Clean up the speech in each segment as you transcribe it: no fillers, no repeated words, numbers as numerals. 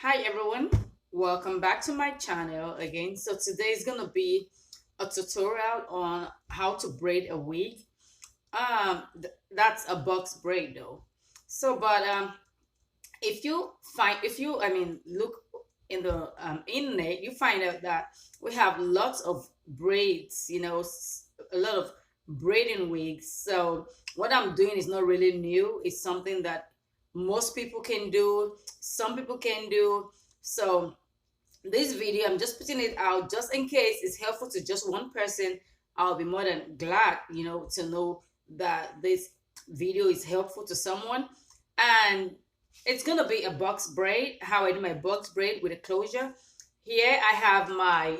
Hi everyone, welcome back to my channel again. So today is gonna be a tutorial on how to braid a wig. That's a box braid though. But if you find if you I mean look in the internet, you find out that we have lots of braids. A lot of braiding wigs. So what I'm doing is not really new. It's something that most people can do. Some people can do. So this video, I'm just putting it out just in case it's helpful to just one person. I'll be more than glad, to know that this video is helpful to someone. And it's gonna be a box braid, how I do my box braid with a closure. Here I have my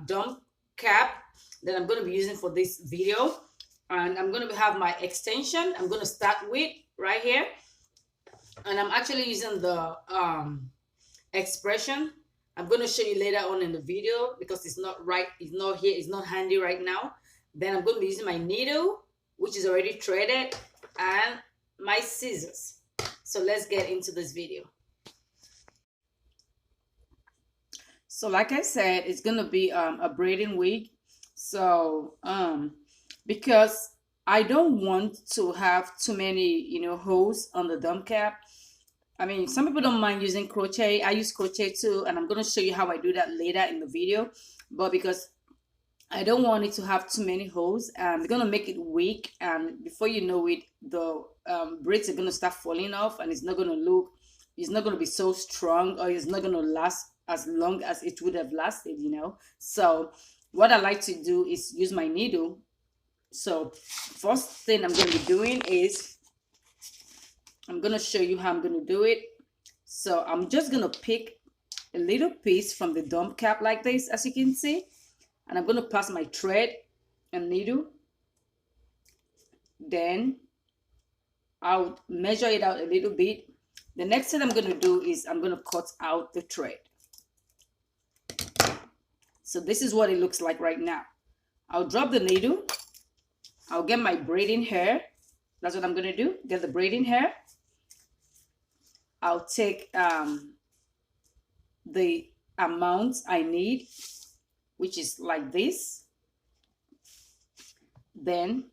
dome cap that I'm gonna be using for this video. And I'm gonna have my extension. I'm gonna start with right here. And I'm actually using the expression. I'm going to show you later on in the video because it's not here, it's not handy right now. Then I'm going to be using my needle, which is already threaded, and my scissors. So let's get into this video. So like I said, it's going to be a braiding wig. So because I don't want to have too many, holes on the dome cap. I mean, some people don't mind using crochet. I use crochet too, and I'm going to show you how I do that later in the video. But because I don't want it to have too many holes, I'm going to make it weak. And before you know it, the braids are going to start falling off, and it's not going to be so strong, or it's not going to last as long as it would have lasted. So what I like to do is use my needle. So first thing I'm going to be doing is I'm going to show you how I'm going to do it. So I'm just going to pick a little piece from the dome cap like this, as you can see. And I'm going to pass my thread and needle. Then I'll measure it out a little bit. The next thing I'm going to do is I'm going to cut out the thread. So this is what it looks like right now. I'll drop the needle. I'll get my braiding hair. That's what I'm going to do. Get the braiding hair. I'll take the amount I need, which is like this. Then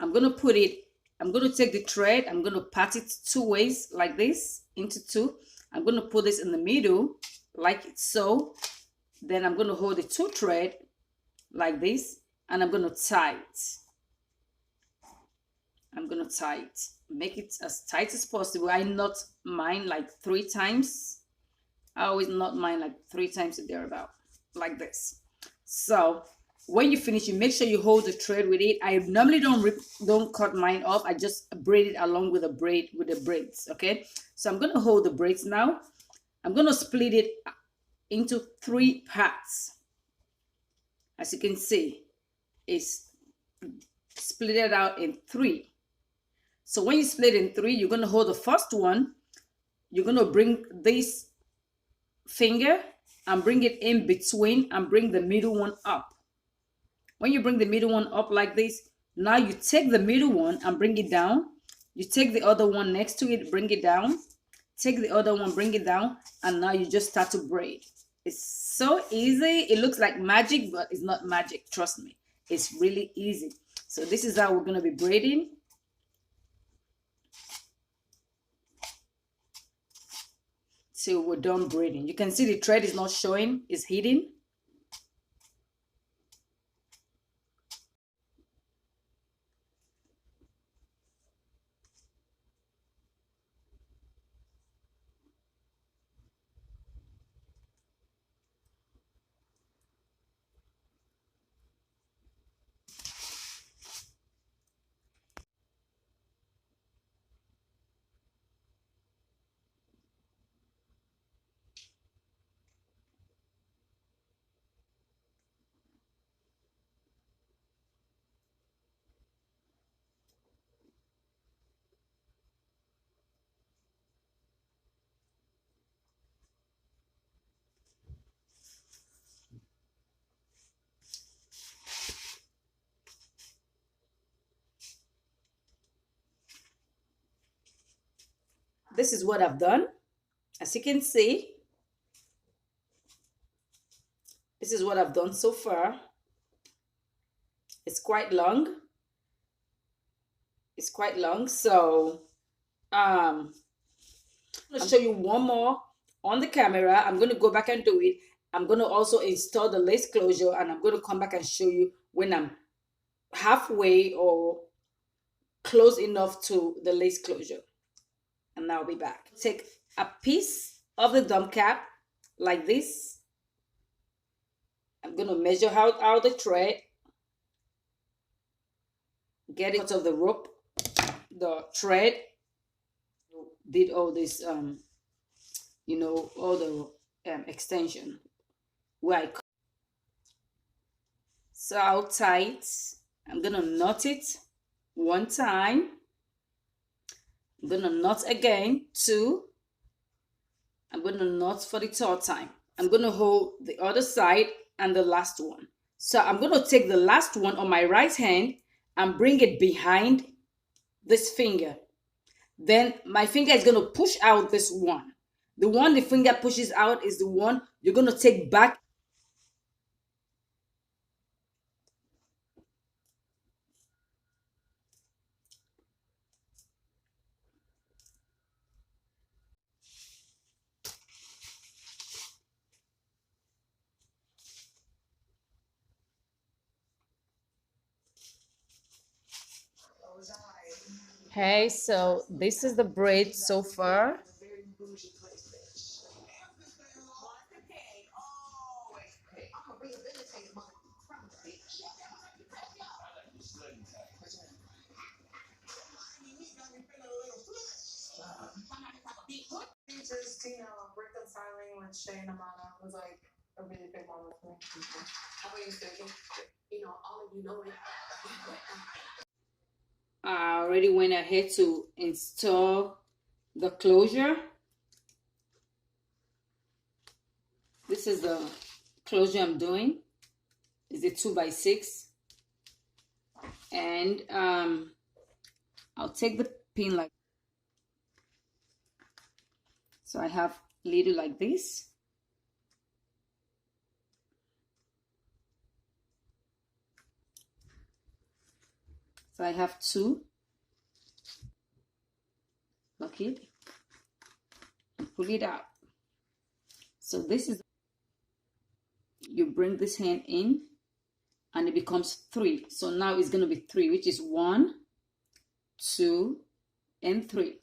I'm going to take the thread, I'm going to part it two ways like this into two. I'm going to put this in the middle like so. Then I'm going to hold the two thread like this, and I'm going to tie it. I'm going to tie it. Make it as tight as possible. I knot mine like 3 times. I always knot mine like 3 times or thereabout, like this. So when you finish, you make sure you hold the thread with it. I normally don't cut mine off. I just braid it along with the braids. Okay. So I'm gonna hold the braids now. I'm gonna split it into 3 parts. As you can see, it's split it out in 3. So when you split in 3, you're going to hold the first one. You're going to bring this finger and bring it in between and bring the middle one up. When you bring the middle one up like this, now you take the middle one and bring it down. You take the other one next to it, bring it down. Take the other one, bring it down. And now you just start to braid. It's so easy. It looks like magic, but it's not magic. Trust me. It's really easy. So this is how we're going to be braiding. Till we're done braiding. You can see the thread is not showing, it's hidden. This is what I've done. As you can see, this is what I've done so far. It's quite long. It's quite long. So I'm going to show you one more on the camera. I'm going to go back and do it. I'm going to also install the lace closure, and I'm going to come back and show you when I'm halfway or close enough to the lace closure. And I'll be back. Take a piece of the dome cap like this. I'm going to measure out the thread, get it out of the rope, the thread, did all this, you know, all the extension. Where so how tight, I'm going to knot it one time. I'm going to knot again, two. I'm going to knot for the third time. I'm going to hold the other side and the last one. So I'm going to take the last one on my right hand and bring it behind this finger. Then my finger is going to push out this one. The one the finger pushes out is the one you're going to take back. Hey, so this is the braid so far. Just, reconciling with Shay and Amana was like a really big moment for me. How about you, thinking? All of you know it. I already went ahead to install the closure. This is the closure I'm doing. Is it 2x6? And I'll take the pin like so. I have little like this. So I have two. Lock it and pull it out. So this is, you bring this hand in and it becomes 3. So now it's going to be 3, which is 1, 2, and 3.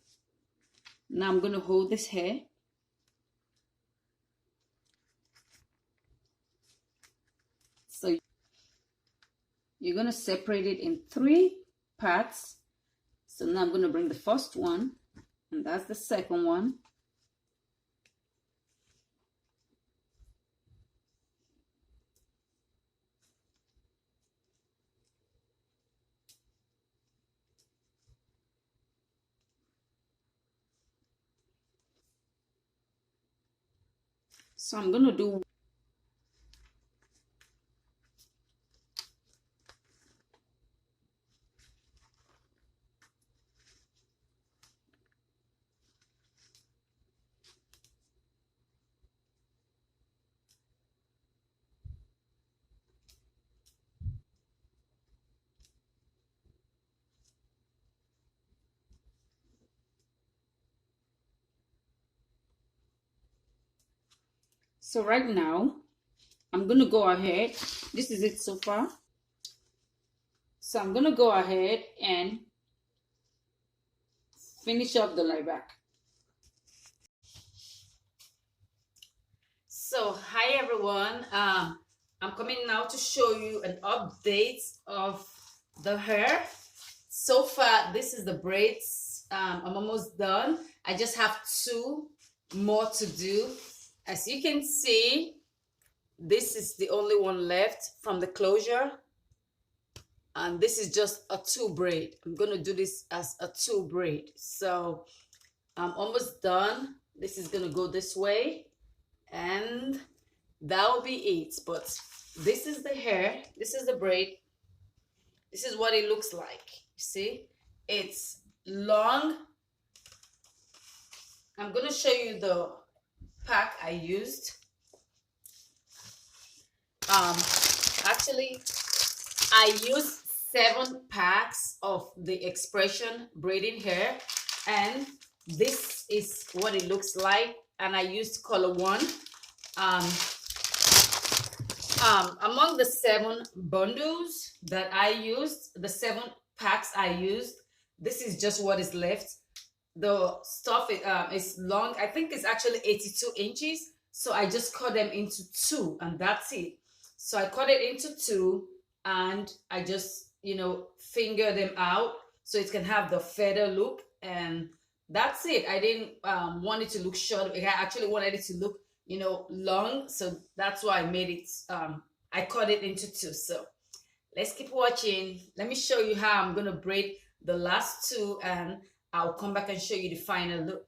Now I'm going to hold this hair. So you're going to separate it in 3 parts. So now I'm going to bring the first one, and that's the second one. So I'm going to do so right now I'm going to go ahead. This is it so far. So I'm going to go ahead and finish up the lie back. So hi everyone, I'm coming now to show you an update of the hair. So far this is the braids. I'm almost done. I just have 2 more to do. As you can see, this is the only one left from the closure, and this is just a 2 braid. I'm going to do this as a 2 braid. So I'm almost done. This is going to go this way, and that will be it. But this is the hair, this is the braid, this is what it looks like. You see, it's long, I'm gonna show you the pack I used. Um, Actually, I used 7 packs of the expression braiding hair, and this is what it looks like. And I used color one. Um, Among the 7 bundles that I used, the 7 packs I used, this is just what is left. The stuff is long. I think it's actually 82 inches. So I just cut them into two, and that's it. So I cut it into two, and I just, finger them out so it can have the feather look. And that's it. I didn't want it to look short. I actually wanted it to look, long. So that's why I made it. I cut it into two. So let's keep watching. Let me show you how I'm gonna braid the last two, and I'll come back and show you the final look.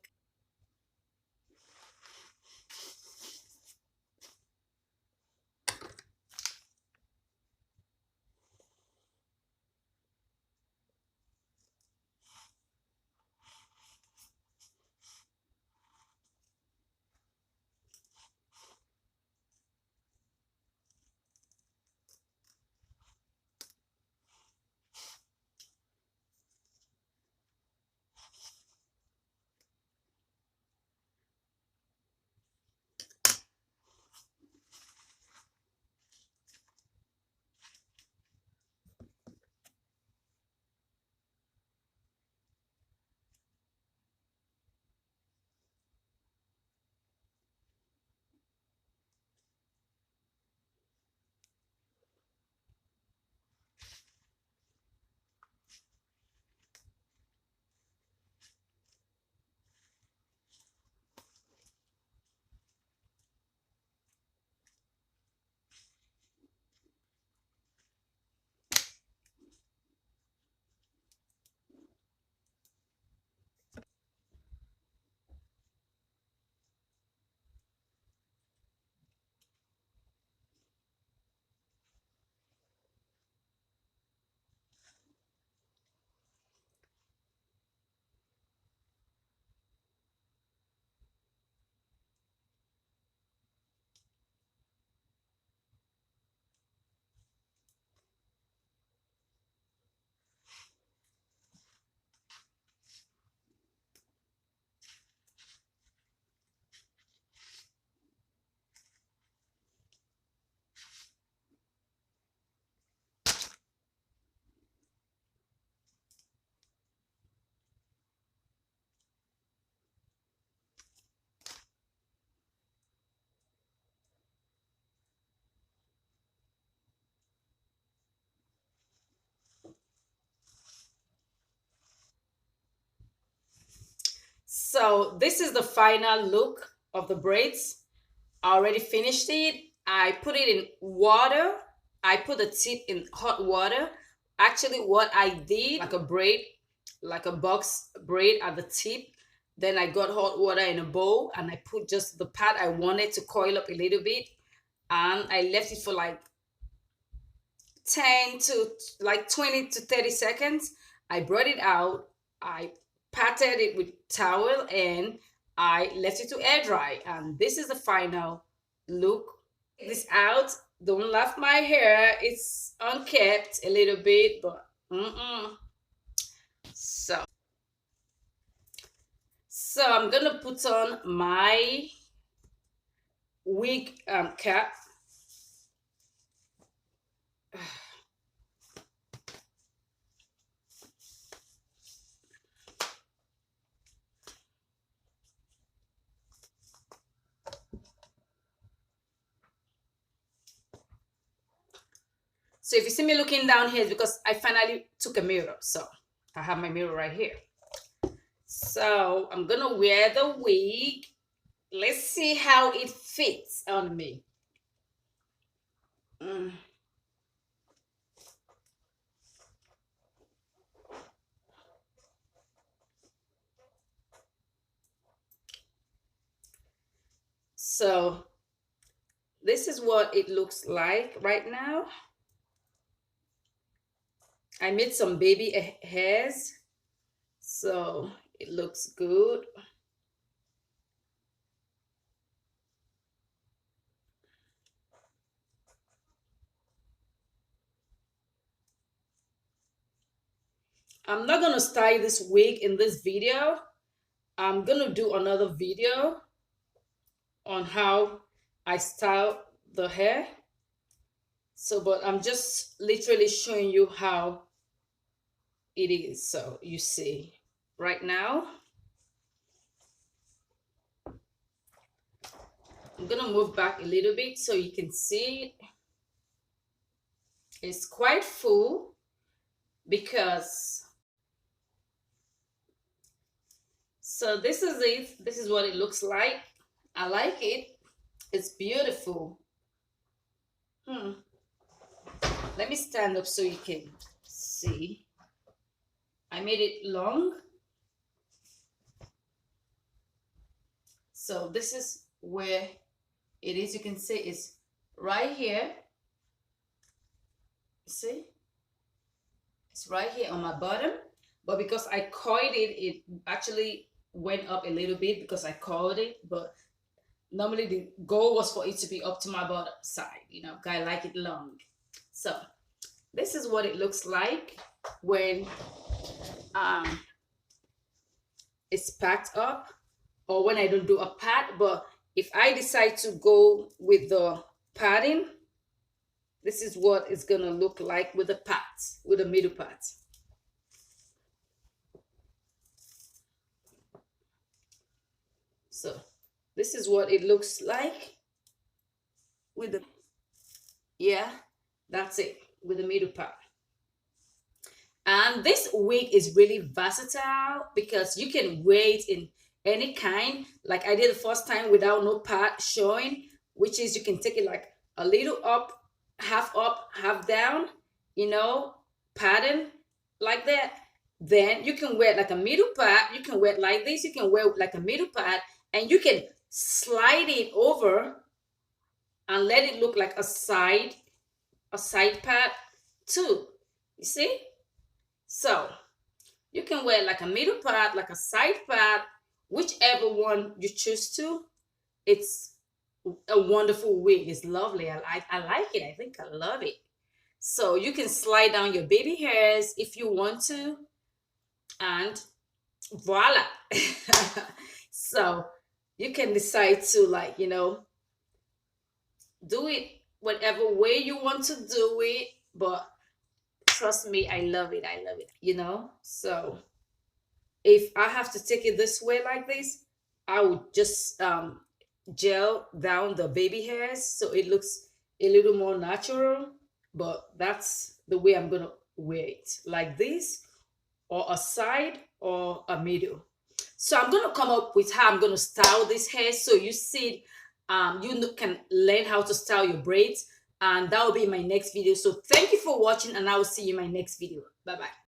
So this is the final look of the braids. I already finished it. I put it in water. I put the tip in hot water. Actually, what I did, like a braid, like a box braid at the tip. Then I got hot water in a bowl, and I put just the part I wanted to coil up a little bit. And I left it for like 10 to like 20 to 30 seconds. I brought it out. I patted it with towel, and I left it to air dry. And this is the final look. This out. Don't laugh my hair. It's unkept a little bit, but so I'm gonna put on my wig cap. So if you see me looking down here, it's because I finally took a mirror. So I have my mirror right here. So I'm gonna wear the wig. Let's see how it fits on me. Mm. So this is what it looks like right now. I made some baby hairs, so it looks good. I'm not gonna style this wig in this video. I'm gonna do another video on how I style the hair. So, but I'm just literally showing you how it is. So you see right now, I'm gonna move back a little bit so you can see it. It's quite full because, so this is it. This is what it looks like. I like it. It's beautiful. Let me stand up so you can see. I made it long. So this is where it is. You can see it's right here. See? It's right here on my bottom. But because I coiled it, it actually went up a little bit because I coiled it. But normally the goal was for it to be up to my bottom side. You know, I like it long. So this is what it looks like when it's packed up, or when I don't do a pat. But if I decide to go with the padding, this is what it's gonna look like with the pat, with the middle pat. So this is what it looks like with the, yeah, that's it, with the middle part. And this wig is really versatile because you can wear it in any kind. Like I did the first time without no part showing, which is you can take it like a little up, half down, you know, pattern like that. Then you can wear like a middle part. You can wear it like this. You can wear like a middle part, and you can slide it over and let it look like a side part too. You see? So you can wear like a middle part, like a side part, whichever one you choose to. It's a wonderful wig. It's lovely. I like it. I think I love it. So you can slide down your baby hairs if you want to, and voila. So you can decide to, like, you know, do it whatever way you want to do it, but trust me, I love it. I love it, you know. So if I have to take it this way like this, I would just gel down the baby hairs so it looks a little more natural. But that's the way I'm gonna wear it, like this, or a side, or a middle. So I'm gonna come up with how I'm gonna style this hair so you see, can learn how to style your braids, and that will be my next video. So thank you for watching, and I will see you in my next video. Bye bye.